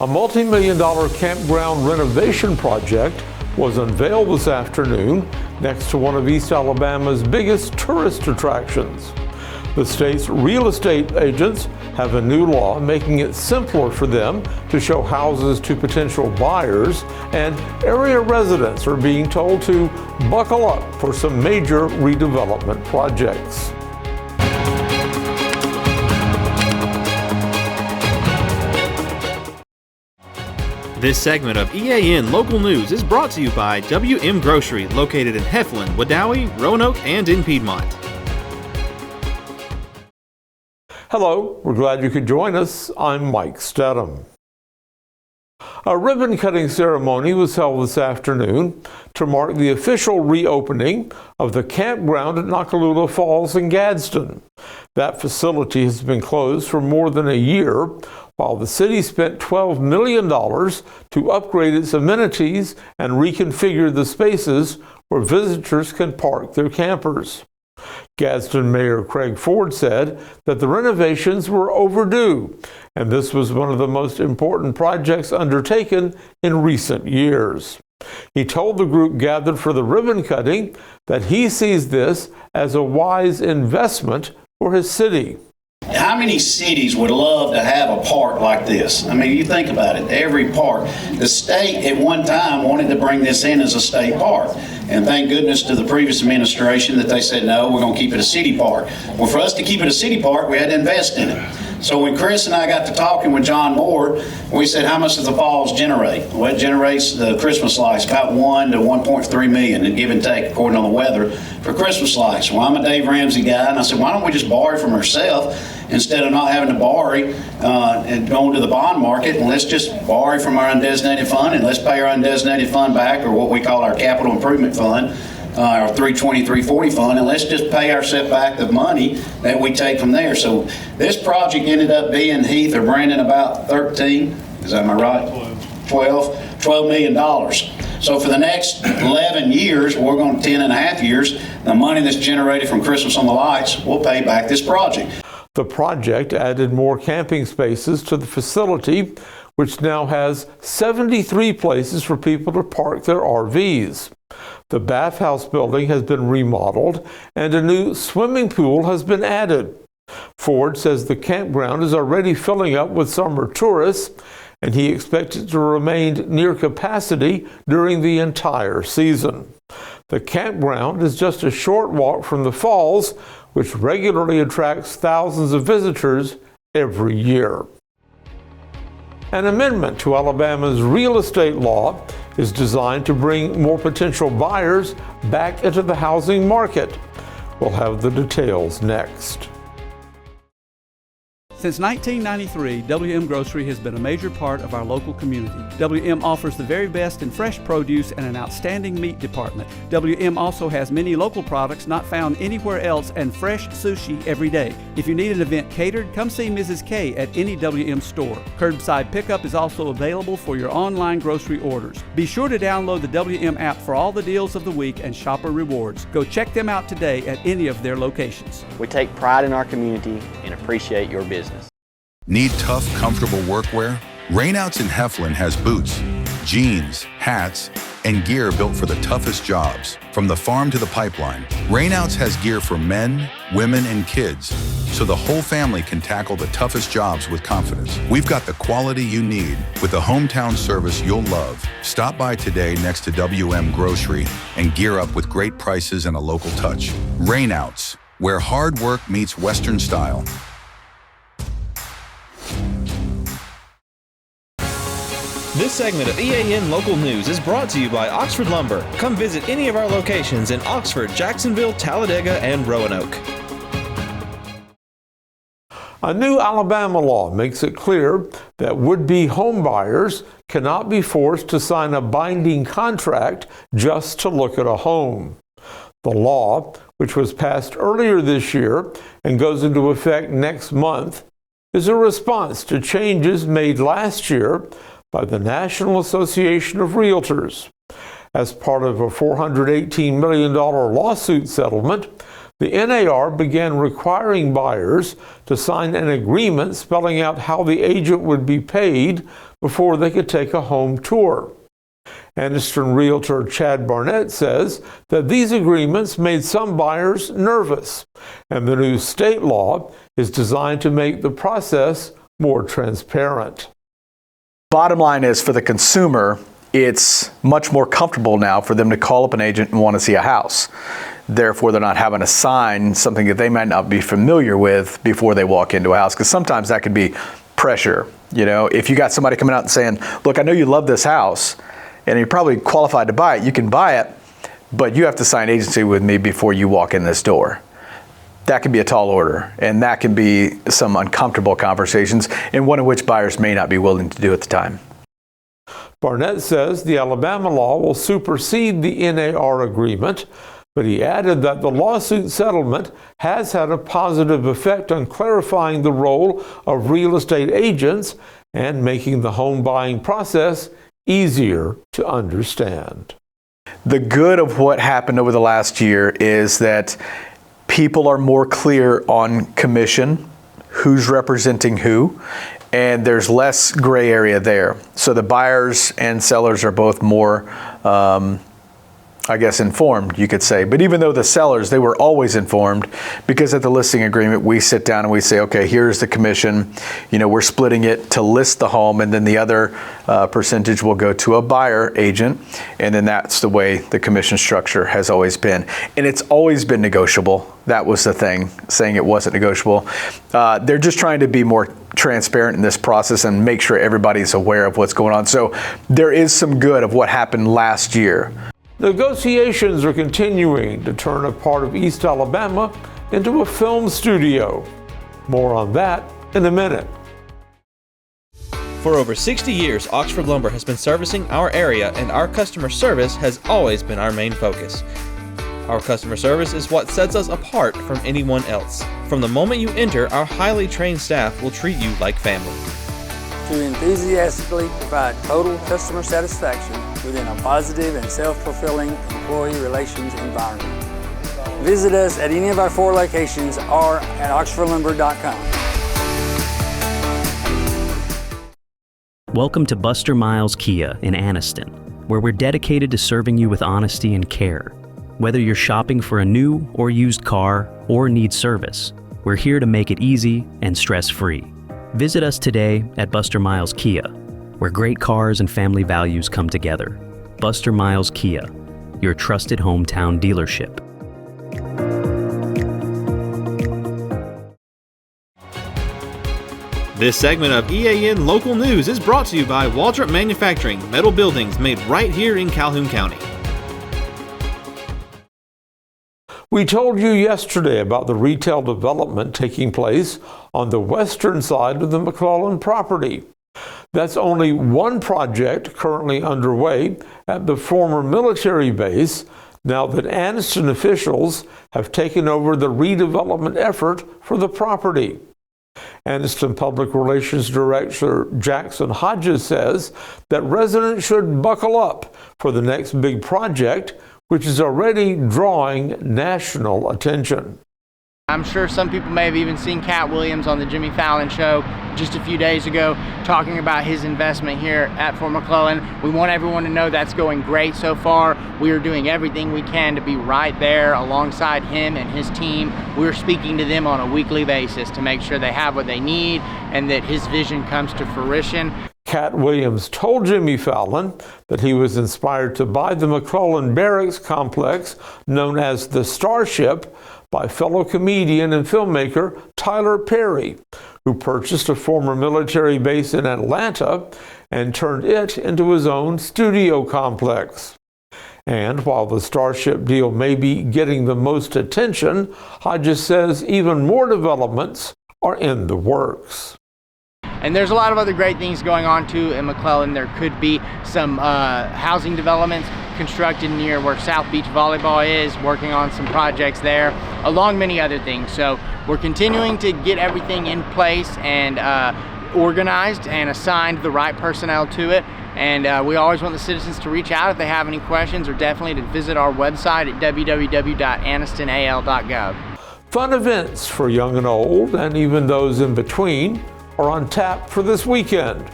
A multi-million-dollar campground renovation project was unveiled this afternoon next to one of East Alabama's biggest tourist attractions. The state's real estate agents have a new law making it simpler for them to show houses to potential buyers, and area residents are being told to buckle up for some major redevelopment projects. This segment of EAN Local News is brought to you by WM Grocery, located in Heflin, Wadowee, Roanoke, and in Piedmont. Hello, we're glad you could join us. I'm Mike Stedham. A ribbon-cutting ceremony was held this afternoon to mark the official reopening of the campground at Nakalula Falls in Gadsden. That facility has been closed for more than a year, while the city spent $12 million to upgrade its amenities and reconfigure the spaces where visitors can park their campers. Gadsden Mayor Craig Ford said that the renovations were overdue, and this was one of the most important projects undertaken in recent years. He told the group gathered for the ribbon cutting that he sees this as a wise investment for his city. How many cities would love to have a park like this? I mean, you think about it, every park. The state at one time wanted to bring this in as a state park. And thank goodness to the previous administration that they said, no, we're going to keep it a city park. Well, for us to keep it a city park, we had to invest in it. So when Chris and I got to talking with John Moore, we said, how much does the falls generate? Well, it generates the Christmas lights, about 1 to 1.3 million, and give and take, according to the weather, for Christmas lights. Well, I'm a Dave Ramsey guy, and I said, why don't we just borrow from ourselves instead of not having to borrow and going to the bond market, and let's just borrow from our undesignated fund, and let's pay our undesignated fund back, or what we call our capital improvement fund, our 320, 340 fund, and let's just pay ourselves back the money that we take from there. So this project ended up being, Heath or Brandon, about 13, is that, am I right? 12 million dollars. So for the next 11 years, we're going to 10 and a half years, the money that's generated from Christmas on the Lights will pay back this project. The project added more camping spaces to the facility, which now has 73 places for people to park their RVs. The bathhouse building has been remodeled, and a new swimming pool has been added. Ford says the campground is already filling up with summer tourists, and he expects it to remain near capacity during the entire season. The campground is just a short walk from the falls, which regularly attracts thousands of visitors every year. An amendment to Alabama's real estate law is designed to bring more potential buyers back into the housing market. We'll have the details next. Since 1993, WM Grocery has been a major part of our local community. WM offers the very best in fresh produce and an outstanding meat department. WM also has many local products not found anywhere else and fresh sushi every day. If you need an event catered, come see Mrs. K at any WM store. Curbside pickup is also available for your online grocery orders. Be sure to download the WM app for all the deals of the week and shopper rewards. Go check them out today at any of their locations. We take pride in our community and appreciate your business. Need tough, comfortable workwear? Rainouts in Heflin has boots, jeans, hats, and gear built for the toughest jobs. From the farm to the pipeline, Rainouts has gear for men, women, and kids, so the whole family can tackle the toughest jobs with confidence. We've got the quality you need with the hometown service you'll love. Stop by today next to WM Grocery and gear up with great prices and a local touch. Rainouts, where hard work meets Western style. This segment of EAN Local News is brought to you by Oxford Lumber. Come visit any of our locations in Oxford, Jacksonville, Talladega, and Roanoke. A new Alabama law makes it clear that would-be homebuyers cannot be forced to sign a binding contract just to look at a home. The law, which was passed earlier this year and goes into effect next month, is a response to changes made last year by the National Association of Realtors. As part of a $418 million lawsuit settlement, the NAR began requiring buyers to sign an agreement spelling out how the agent would be paid before they could take a home tour. Anniston realtor Chad Barnett says that these agreements made some buyers nervous, and the new state law is designed to make the process more transparent. Bottom line is, for the consumer, it's much more comfortable now for them to call up an agent and want to see a house. Therefore, they're not having to sign something that they might not be familiar with before they walk into a house, because sometimes that could be pressure. You know, if you got somebody coming out and saying, look, I know you love this house, and you're probably qualified to buy it, you can buy it, but you have to sign agency with me before you walk in this door. That can be a tall order, and that can be some uncomfortable conversations, and one of which buyers may not be willing to do at the time. Barnett says the Alabama law will supersede the NAR agreement, but he added that the lawsuit settlement has had a positive effect on clarifying the role of real estate agents and making the home buying process easier to understand. The good of what happened over the last year is that people are more clear on commission, who's representing who, and there's less gray area there. So the buyers and sellers are both more, I guess, informed, you could say. But even though the sellers, they were always informed, because at the listing agreement, we sit down and we say, okay, here's the commission. You know, we're splitting it to list the home, and then the other percentage will go to a buyer agent. And then that's the way the commission structure has always been. And it's always been negotiable. That was the thing, saying it wasn't negotiable. They're just trying to be more transparent in this process and make sure everybody's aware of what's going on. So there is some good of what happened last year. Negotiations are continuing to turn a part of East Alabama into a film studio. More on that in a minute. For over 60 years, Oxford Lumber has been servicing our area, and our customer service has always been our main focus. Our customer service is what sets us apart from anyone else. From the moment you enter, our highly trained staff will treat you like family. To enthusiastically provide total customer satisfaction within a positive and self-fulfilling employee relations environment. Visit us at any of our 4 locations or at oxfordlumber.com. Welcome to Buster Miles Kia in Anniston, where we're dedicated to serving you with honesty and care. Whether you're shopping for a new or used car or need service, we're here to make it easy and stress-free. Visit us today at Buster Miles Kia, where great cars and family values come together. Buster Miles Kia, your trusted hometown dealership. This segment of EAN Local News is brought to you by Waldrop Manufacturing, metal buildings made right here in Calhoun County. We told you yesterday about the retail development taking place on the western side of the McClellan property. That's only one project currently underway at the former military base, now that Anniston officials have taken over the redevelopment effort for the property. Anniston Public Relations Director Jackson Hodges says that residents should buckle up for the next big project, which is already drawing national attention. I'm sure some people may have even seen Cat Williams on the Jimmy Fallon show just a few days ago talking about his investment here at Fort McClellan. We want everyone to know that's going great so far. We are doing everything we can to be right there alongside him and his team. We're speaking to them on a weekly basis to make sure they have what they need and that his vision comes to fruition. Cat Williams told Jimmy Fallon that he was inspired to buy the McClellan Barracks complex known as the Starship by fellow comedian and filmmaker Tyler Perry, who purchased a former military base in Atlanta and turned it into his own studio complex. And while the Starship deal may be getting the most attention, Hodges says even more developments are in the works. And there's a lot of other great things going on too in McClellan. There could be some housing developments constructed near where South Beach Volleyball is, working on some projects there, along many other things. So we're continuing to get everything in place and organized and assigned the right personnel to it. And we always want the citizens to reach out if they have any questions, or definitely to visit our website at www.annistonal.gov. Fun events for young and old, and even those in between, are on tap for this weekend.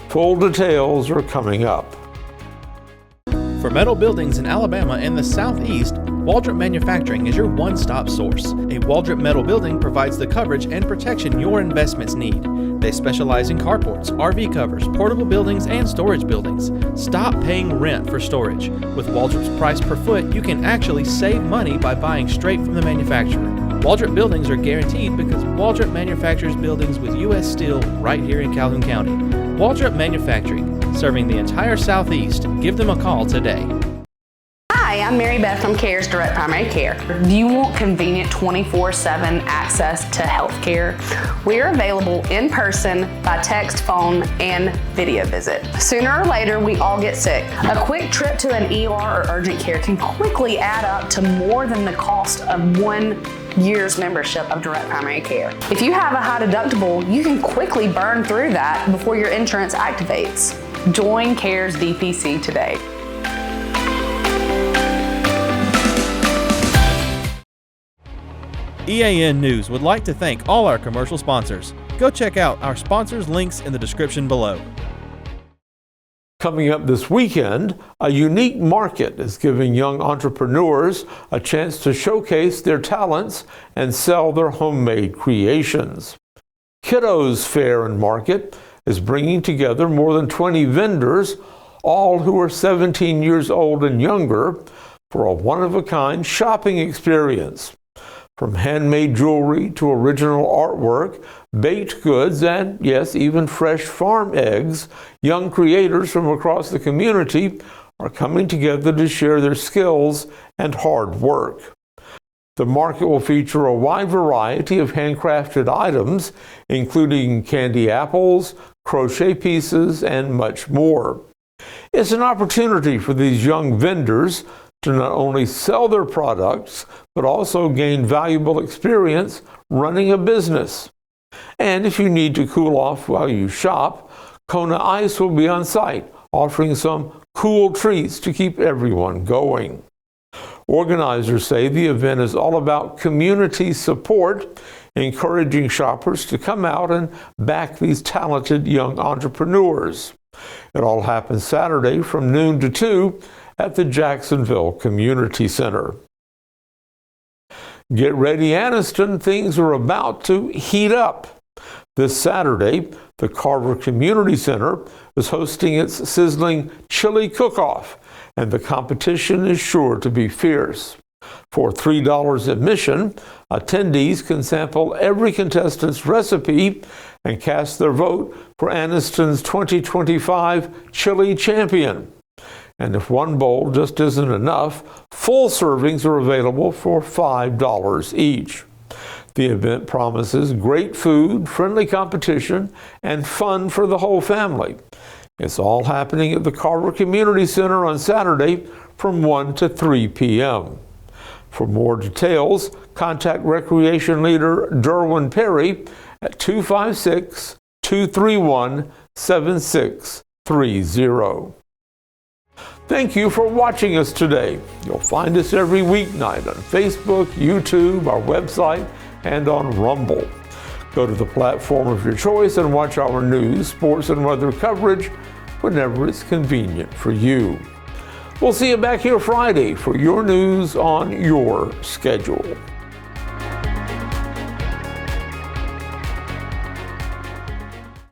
Full details are coming up. For metal buildings in Alabama and the Southeast, Waldrop Manufacturing is your one-stop source. A Waldrop metal building provides the coverage and protection your investments need. They specialize in carports, RV covers, portable buildings, and storage buildings. Stop paying rent for storage. With Waldrop's price per foot, you can actually save money by buying straight from the manufacturer. Waldrop buildings are guaranteed because Waldrop manufactures buildings with U.S. steel right here in Calhoun County. Waldrop Manufacturing, serving the entire Southeast. Give them a call today. Hi, I'm Mary Beth from CARES Direct Primary Care. Do you want convenient 24/7 access to health care? We're available in person, by text, phone, and video visit. Sooner or later, we all get sick. A quick trip to an ER or urgent care can quickly add up to more than the cost of 1 year's membership of Direct Primary Care. If you have a high deductible, you can quickly burn through that before your insurance activates. Join CARES DPC today. EAN News would like to thank all our commercial sponsors. Go check out our sponsors' links in the description below. Coming up this weekend, a unique market is giving young entrepreneurs a chance to showcase their talents and sell their homemade creations. Kiddos Fair and Market is bringing together more than 20 vendors, all who are 17 years old and younger, for a one-of-a-kind shopping experience. From handmade jewelry to original artwork, baked goods, and yes, even fresh farm eggs, young creators from across the community are coming together to share their skills and hard work. The market will feature a wide variety of handcrafted items, including candy apples, crochet pieces, and much more. It's an opportunity for these young vendors to not only sell their products, but also gain valuable experience running a business. And if you need to cool off while you shop, Kona Ice will be on site, offering some cool treats to keep everyone going. Organizers say the event is all about community support, encouraging shoppers to come out and back these talented young entrepreneurs. It all happens Saturday from noon to 2 at the Jacksonville Community Center. Get ready, Anniston, things are about to heat up. This Saturday, the Carver Community Center is hosting its sizzling chili cook-off, and the competition is sure to be fierce. For $3 admission, attendees can sample every contestant's recipe and cast their vote for Anniston's 2025 Chili Champion. And if one bowl just isn't enough, full servings are available for $5 each. The event promises great food, friendly competition, and fun for the whole family. It's all happening at the Carver Community Center on Saturday from 1 to 3 p.m. For more details, contact Recreation Leader Derwin Perry at 256-231-7630. Thank you for watching us today. You'll find us every weeknight on Facebook, YouTube, our website, and on Rumble. Go to the platform of your choice and watch our news, sports, and weather coverage whenever it's convenient for you. We'll see you back here Friday for your news on your schedule.